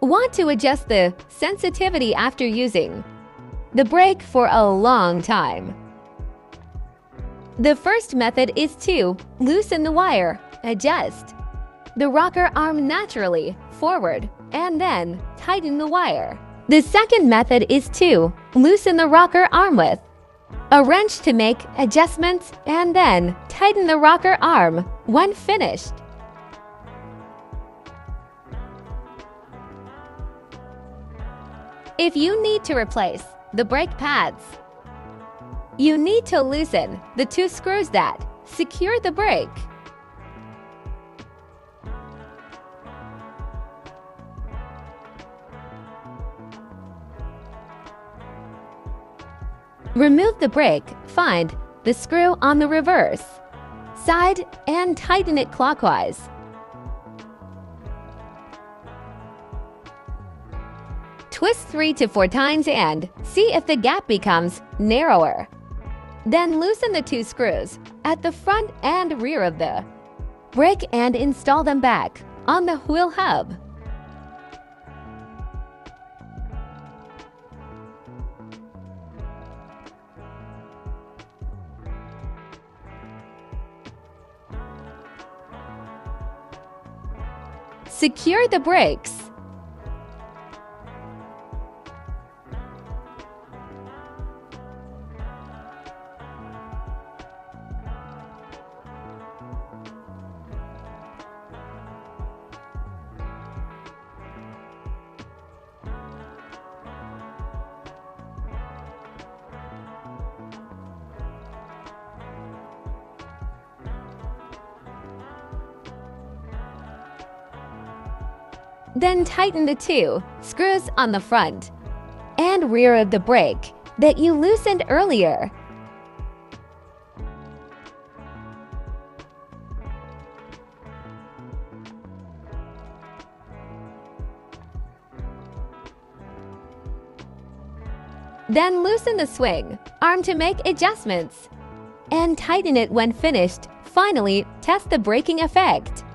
Want to adjust the sensitivity after using the brake for a long time. The first method is to loosen the wire, adjust the rocker arm naturally forward, and then tighten the wire. The second method is to loosen the rocker arm with a wrench to make adjustments and then tighten the rocker arm when finished. If you need to replace the brake pads, you need to loosen the 2 screws that secure the brake. Remove the brake, find the screw on the reverse side and tighten it clockwise. Twist 3 to 4 times and see if the gap becomes narrower. Then loosen the 2 screws at the front and rear of the brake and install them back on the wheel hub. Secure the brakes. Then tighten the 2 screws on the front and rear of the brake that you loosened earlier. Then loosen the swing arm to make adjustments and tighten it when finished. Finally, test the braking effect.